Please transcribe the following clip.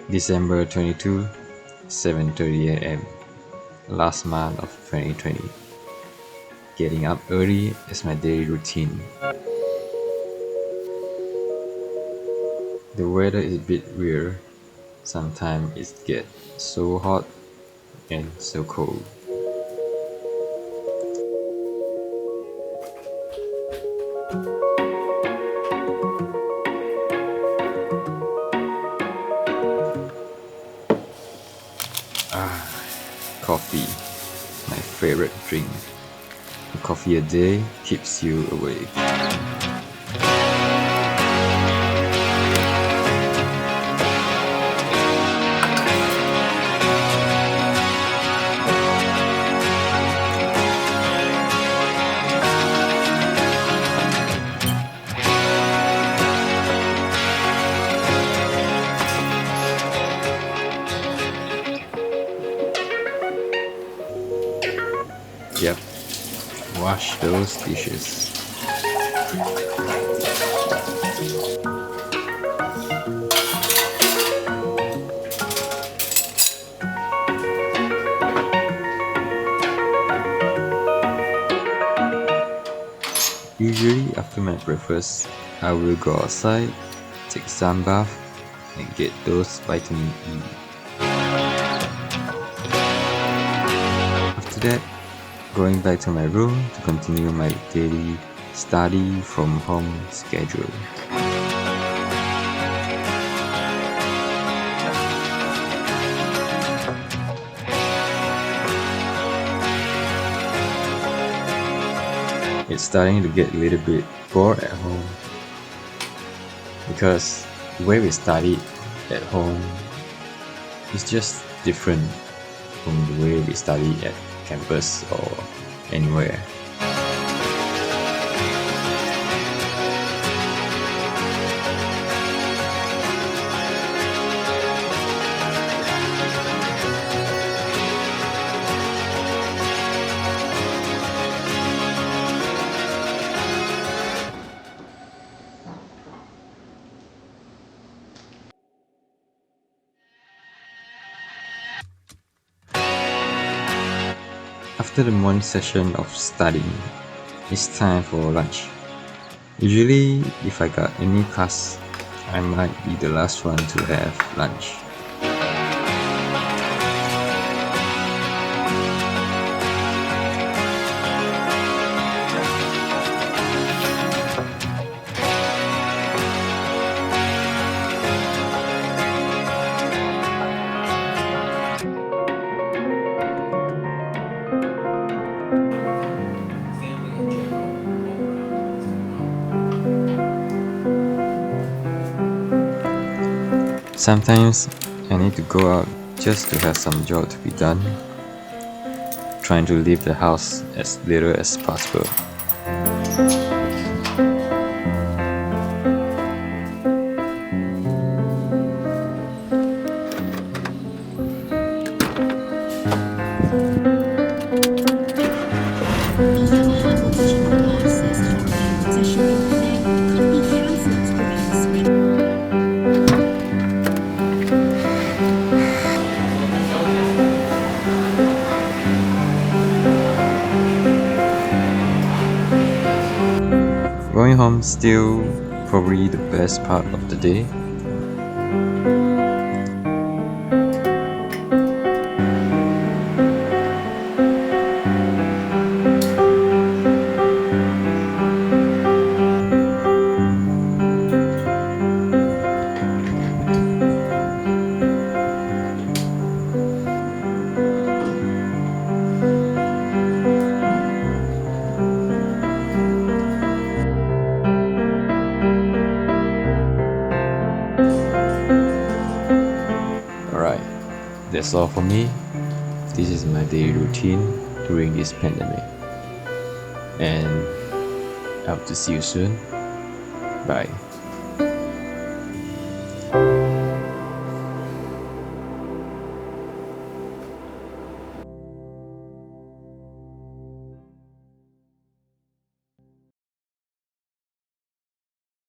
December 22, 7:30 a.m. Last month of 2020. Getting up early is my daily routine. The weather is a bit weird. Sometimes it gets so hot and so cold. Coffee, my favorite drink. A coffee a day keeps you awake. Yep, wash those dishes. Usually after my breakfast, I will go outside, take sun bath, and get those vitamin E. After that, going back to my room to continue my daily study from home schedule. It's starting to get a little bit bored at home because the way we study at home is just different from the way we study at campus or anywhere. After the morning session of studying, it's time for lunch. Usually, if I got any class, I might be the last one to have lunch. Sometimes I need to go out just to have some job to be done, trying to leave the house as little as possible. Going home still probably the best part of the day. Alright, that's all for me. This is my daily routine during this pandemic. And I hope to see you soon. Bye.